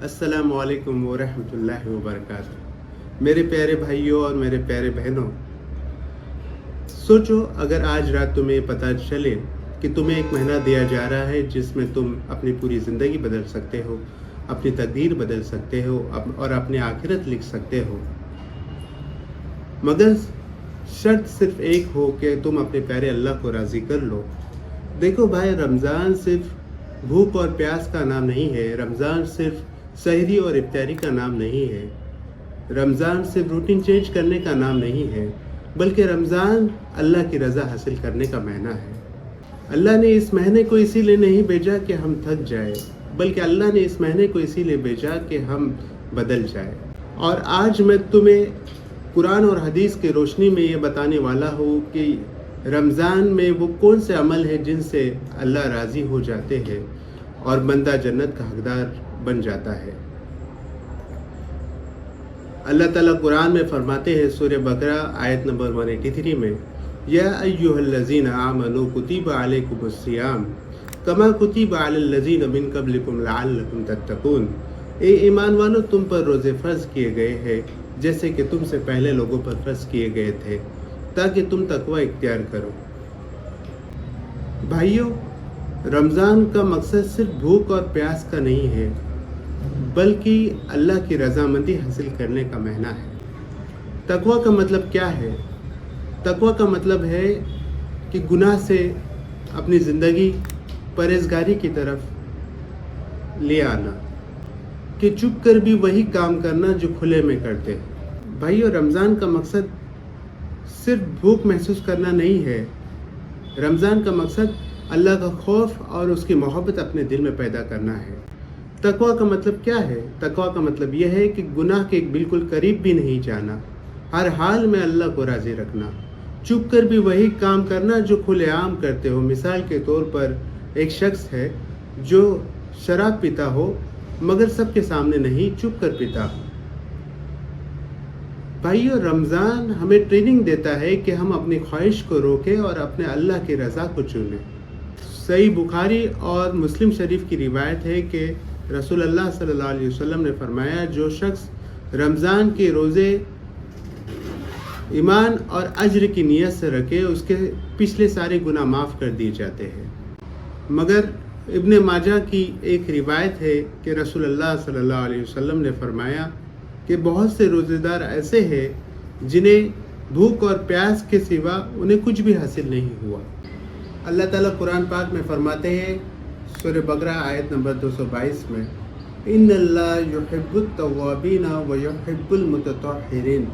अस्सलामु अलैकुम वरहमतुल्लाहि वबरकातुहू। मेरे प्यारे भाइयों और मेरे प्यारे बहनों, सोचो अगर आज रात तुम्हें पता चले कि तुम्हें एक महीना दिया जा रहा है जिसमें तुम अपनी पूरी ज़िंदगी बदल सकते हो, अपनी तकदीर बदल सकते हो और अपनी आखिरत लिख सकते हो, मगर शर्त सिर्फ एक हो कि तुम अपने प्यारे अल्लाह को राज़ी कर लो। देखो भाई, रमज़ान सिर्फ भूख और प्यास का नाम नहीं है। रमज़ान सिर्फ सहरी और इफ्तारी का नाम नहीं है। रमज़ान सिर्फ रूटीन चेंज करने का नाम नहीं है, बल्कि रमज़ान अल्लाह की रज़ा हासिल करने का महीना है। अल्लाह ने इस महीने को इसीलिए नहीं भेजा कि हम थक जाए, बल्कि अल्लाह ने इस महीने को इसीलिए भेजा कि हम बदल जाए। और आज मैं तुम्हें कुरान और हदीस की रोशनी में ये बताने वाला हूँ कि रमज़ान में वो कौन से अमल हैं जिनसे अल्लाह राज़ी हो जाते हैं और बंदा जन्नत का हकदार बन जाता है। अल्लाह ताला कुरान में फरमाते हैं सूरह बकरा आयत नंबर 183 में, या अय्युहल्लज़ीना आमनू कुतिबा अलैकुमुस्सियाम कमा कुतिबा अलल्लज़ीना मिन क़ब्लिकुम लअल्लकुम तत्तक़ून। ए ईमान वालों, तुम पर रोज़े फ़र्ज़ किए गए हैं जैसे कि तुमसे पहले लोगों पर फ़र्ज़ किए गए थे, ताकि तुम तकवा इख्तियार करो। भाइयों, रमज़ान का मकसद सिर्फ भूख और प्यास का नहीं है, बल्कि अल्लाह की रज़ामंदी हासिल करने का महीना है। तकवा का मतलब क्या है? तकवा का मतलब है कि गुनाह से अपनी ज़िंदगी परहेज़गारी की तरफ ले आना, कि चुप कर भी वही काम करना जो खुले में करते हैं। भाइयों, रमज़ान का मकसद सिर्फ भूख महसूस करना नहीं है। रमज़ान का मकसद अल्लाह का खौफ और उसकी मोहब्बत अपने दिल में पैदा करना है। तकवा का मतलब क्या है? तकवा का मतलब यह है कि गुनाह के बिल्कुल करीब भी नहीं जाना, हर हाल में अल्लाह को राज़ी रखना, चुप कर भी वही काम करना जो खुलेआम करते हो। मिसाल के तौर पर एक शख्स है जो शराब पीता हो, मगर सबके सामने नहीं, चुप कर पीता हो। भाइयों, रमज़ान हमें ट्रेनिंग देता है कि हम अपनी ख्वाहिश को रोकें और अपने अल्लाह की रज़ा को चुनें। सही बुखारी और मुस्लिम शरीफ की रिवायत है कि रसूल अल्लाह सल्लल्लाहु अलैहि वसल्लम ने फरमाया, जो शख्स रमज़ान के रोज़े ईमान और अज्र की नीयत से रखे, उसके पिछले सारे गुनाह माफ़ कर दिए जाते हैं। मगर इब्ने माजा की एक रिवायत है कि रसूल अल्लाह सल्लल्लाहु अलैहि वसल्लम ने फरमाया कि बहुत से रोज़ेदार ऐसे हैं जिन्हें भूख और प्यास के सिवा उन्हें कुछ भी हासिल नहीं हुआ। अल्लाह ताला कुरान पाक में फरमाते हैं सूरह बकरा आयत नंबर 222 में, इन्नल्लाह युहिब्बुत तव्वाबीना व युहिब्बुल मुतत्तहिरीन।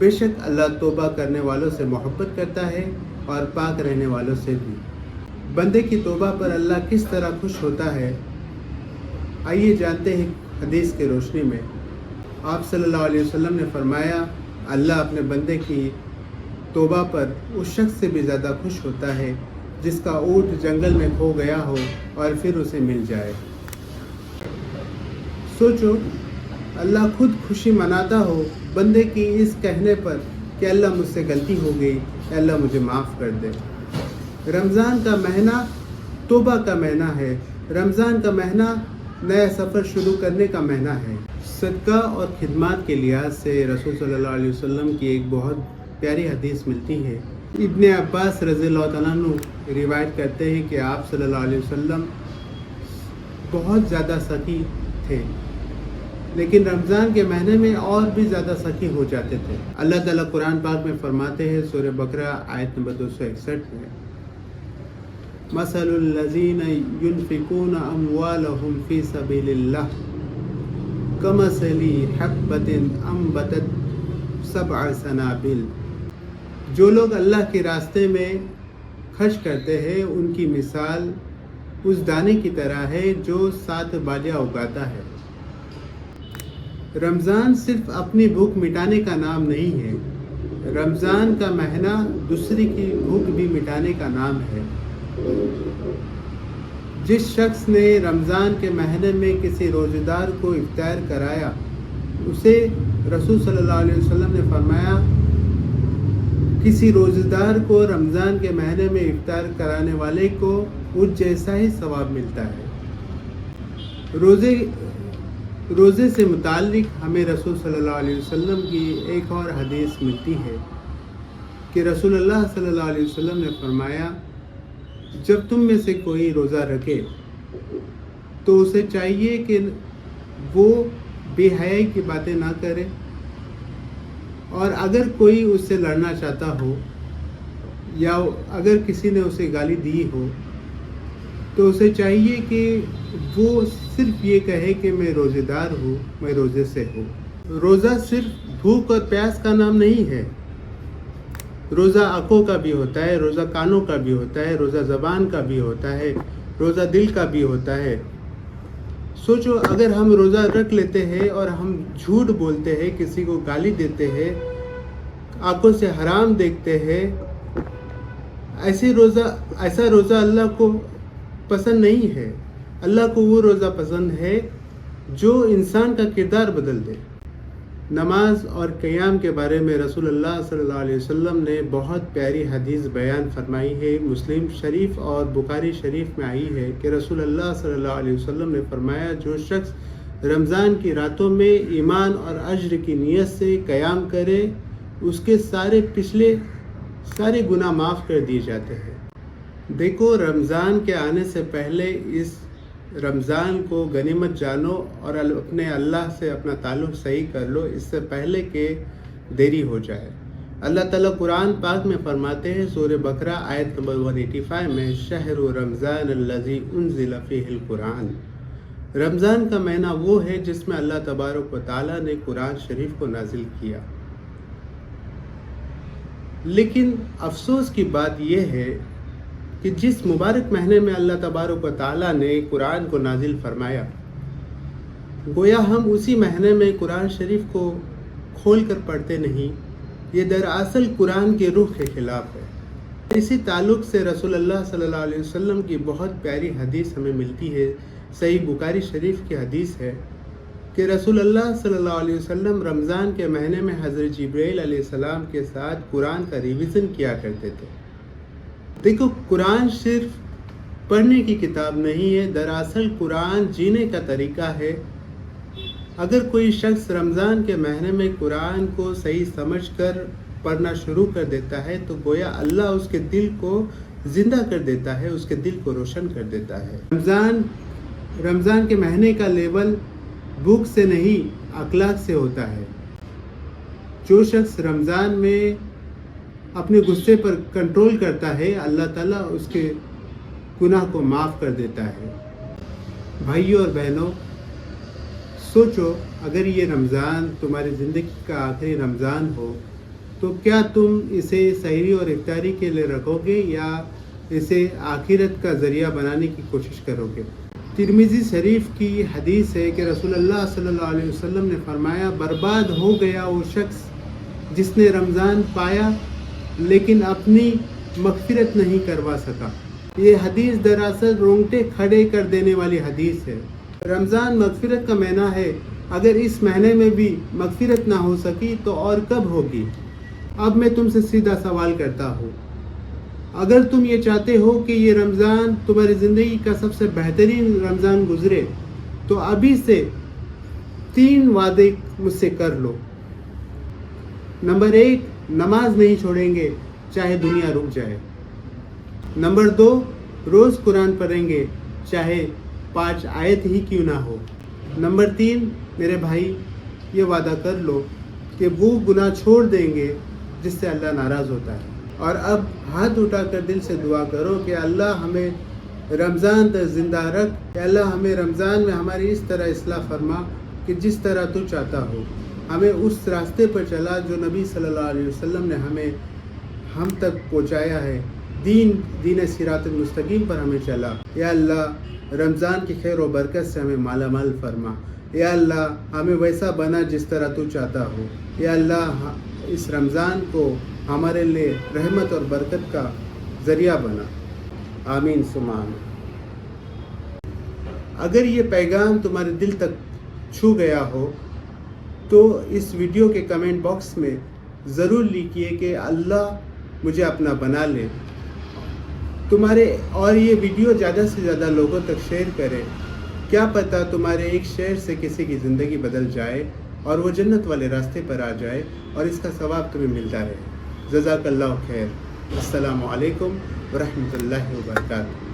बेशक अल्लाह तौबा करने वालों से मोहब्बत करता है और पाक रहने वालों से भी। बंदे की तौबा पर अल्लाह किस तरह खुश होता है, आइए जानते हैं हदीस की रोशनी में। आप सल्लल्लाहु अलैहि वसल्लम ने फरमाया, अल्लाह अपने बंदे की तौबा पर उस शख्स से भी ज़्यादा खुश होता है जिसका ऊँट जंगल में खो गया हो और फिर उसे मिल जाए। सोचो, अल्लाह खुद खुशी मनाता हो बंदे की इस कहने पर कि अल्लाह मुझसे गलती हो गई, अल्लाह मुझे माफ़ कर दे। रमज़ान का महीना तौबा का महीना है। रमज़ान का महीना नया सफ़र शुरू करने का महीना है। सदका और खिदमत के लिहाज से रसूल सल्लल्लाहु अलैहि वसल्लम की एक बहुत प्यारी हदीस मिलती है। इब्ने अब्बास रज़ियल्लाहु तआला अन्हु रिवायत करते हैं कि आप सल्लल्लाहु अलैहि वसल्लम बहुत ज़्यादा सखी थे, लेकिन रमज़ान के महीने में और भी ज़्यादा सखी हो जाते थे। अल्लाह ताला कुरान पाक में फरमाते हैं सूरह बकरा आयत नंबर 261 में, मसलुल लज़ीना युनफ़िकूना अम्वालहुम फ़ी सबीलिल्लाह कमसली हब्बतिन अम्बतत सबअ सनाबिल। जो लोग अल्लाह के रास्ते में खर्च करते हैं, उनकी मिसाल उस दाने की तरह है जो 7 बालियाँ उगाता है। रमज़ान सिर्फ अपनी भूख मिटाने का नाम नहीं है, रमज़ान का महीना दूसरी की भूख भी मिटाने का नाम है। जिस शख्स ने रमज़ान के महीने में किसी रोज़ेदार को इफ्तार कराया, उसे रसूल सल्लल्लाहु अलैहि वसल्लम ने फरमाया, किसी रोज़ेदार को रमज़ान के महीने में इफ्तार कराने वाले को उस जैसा ही सवाब मिलता है। रोज़े روزے سے متعلق ہمیں رسول صلی اللہ علیہ وسلم کی ایک اور حدیث ملتی ہے کہ رسول اللہ صلی اللہ علیہ وسلم نے فرمایا، جب تم میں سے کوئی روزہ رکھے تو اسے چاہیے کہ وہ بے حیائی کی باتیں نہ کرے، اور اگر کوئی اس سے لڑنا چاہتا ہو یا اگر کسی نے اسے گالی دی ہو تو اسے چاہیے کہ وہ صرف یہ کہے کہ میں روزے دار ہوں، میں روزے سے ہوں۔ روزہ صرف بھوک اور پیاس کا نام نہیں ہے، روزہ آنکھوں کا بھی ہوتا ہے، روزہ کانوں کا بھی ہوتا ہے، روزہ زبان کا بھی ہوتا ہے، روزہ دل کا بھی ہوتا ہے۔ سوچو، اگر ہم روزہ رکھ لیتے ہیں اور ہم جھوٹ بولتے ہیں، کسی کو گالی دیتے ہیں، آنکھوں سے حرام دیکھتے ہیں، ایسا روزہ اللہ کو پسند نہیں ہے۔ اللہ کو وہ روزہ پسند ہے جو انسان کا کردار بدل دے۔ نماز اور قیام کے بارے میں رسول اللہ صلی اللہ علیہ وسلم نے بہت پیاری حدیث بیان فرمائی ہے۔ مسلم شریف اور بخاری شریف میں آئی ہے کہ رسول اللہ صلی اللہ علیہ وسلم نے فرمایا، جو شخص رمضان کی راتوں میں ایمان اور اجر کی نیت سے قیام کرے، اس کے سارے گناہ معاف کر دیے جاتے ہیں۔ دیکھو، رمضان کے آنے سے پہلے اس رمضان کو غنیمت جانو اور اپنے اللہ سے اپنا تعلق صحیح کر لو، اس سے پہلے کہ دیری ہو جائے۔ اللہ تعالیٰ قرآن پاک میں فرماتے ہیں، سورہ بقرہ آیت نمبر 185 میں، شہر رمضان الذی انزل فیہ القرآن۔ رمضان کا مہینہ وہ ہے جس میں اللہ تبارک و تعالیٰ نے قرآن شریف کو نازل کیا۔ لیکن افسوس کی بات یہ ہے کہ جس مبارک مہینے میں اللہ تبارک و تعالیٰ نے قرآن کو نازل فرمایا، گویا ہم اسی مہینے میں قرآن شریف کو کھول کر پڑھتے نہیں۔ یہ دراصل قرآن کے روح کے خلاف ہے۔ اسی تعلق سے رسول اللہ صلی اللہ علیہ وسلم کی بہت پیاری حدیث ہمیں ملتی ہے۔ صحیح بخاری شریف کی حدیث ہے کہ رسول اللہ صلی اللہ علیہ وسلم رمضان کے مہینے میں حضرت جبرائیل علیہ السلام کے ساتھ قرآن کا ریویژن کیا کرتے تھے۔ دیکھو، قرآن صرف پڑھنے کی کتاب نہیں ہے، دراصل قرآن جینے کا طریقہ ہے۔ اگر کوئی شخص رمضان کے مہینے میں قرآن کو صحیح سمجھ کر پڑھنا شروع کر دیتا ہے تو گویا اللہ اس کے دل کو زندہ کر دیتا ہے، اس کے دل کو روشن کر دیتا ہے۔ رمضان کے مہینے کا لیول بھوک سے نہیں، اخلاق سے ہوتا ہے۔ جو شخص رمضان میں اپنے غصے پر کنٹرول کرتا ہے، اللہ تعالیٰ اس کے گناہ کو معاف کر دیتا ہے۔ بھائیوں اور بہنوں، سوچو، اگر یہ رمضان تمہاری زندگی کا آخری رمضان ہو تو کیا تم اسے سحری اور افطاری کے لیے رکھو گے یا اسے آخرت کا ذریعہ بنانے کی کوشش کرو گے؟ ترمذی شریف کی حدیث ہے کہ رسول اللہ صلی اللہ علیہ وسلم نے فرمایا، برباد ہو گیا وہ شخص جس نے رمضان پایا لیکن اپنی مغفرت نہیں کروا سکا۔ یہ حدیث دراصل رونگٹے کھڑے کر دینے والی حدیث ہے۔ رمضان مغفرت کا مہینہ ہے، اگر اس مہینے میں بھی مغفرت نہ ہو سکی تو اور کب ہوگی؟ اب میں تم سے سیدھا سوال کرتا ہوں، اگر تم یہ چاہتے ہو کہ یہ رمضان تمہاری زندگی کا سب سے بہترین رمضان گزرے تو ابھی سے 3 وعدے مجھ سے کر لو۔ نمبر 1، نماز نہیں چھوڑیں گے چاہے دنیا رک جائے۔ نمبر 2، روز قرآن پڑھیں گے چاہے 5 آیت ہی کیوں نہ ہو۔ نمبر 3، میرے بھائی یہ وعدہ کر لو کہ وہ گناہ چھوڑ دیں گے جس سے اللہ ناراض ہوتا ہے۔ اور اب ہاتھ اٹھا کر دل سے دعا کرو کہ اللہ ہمیں رمضان تک زندہ رکھ، کہ اللہ ہمیں رمضان میں ہماری اس طرح اصلاح فرما کہ جس طرح تو چاہتا ہو، ہمیں اس راستے پر چلا جو نبی صلی اللہ علیہ وسلم نے ہم تک پہنچایا ہے، دین صراط المستقیم پر ہمیں چلا۔ یا اللہ رمضان کی خیر و برکت سے ہمیں مالا مال فرما، یا اللہ ہمیں ویسا بنا جس طرح تو چاہتا ہو، یا اللہ اس رمضان کو ہمارے لیے رحمت اور برکت کا ذریعہ بنا۔ آمین ثم آمین۔ اگر یہ پیغام تمہارے دل تک چھو گیا ہو تو اس ویڈیو کے کمنٹ باکس میں ضرور لکھیے کہ اللہ مجھے اپنا بنا لے اور یہ ویڈیو زیادہ سے زیادہ لوگوں تک شیئر کرے کہ کیا پتہ تمہارے ایک شعر سے کسی کی زندگی بدل جائے اور وہ جنت والے راستے پر آ جائے اور اس کا ثواب تمہیں ملتا رہے۔ جزاک اللہ خیر۔ السلام علیکم ورحمۃ اللہ وبرکاتہ۔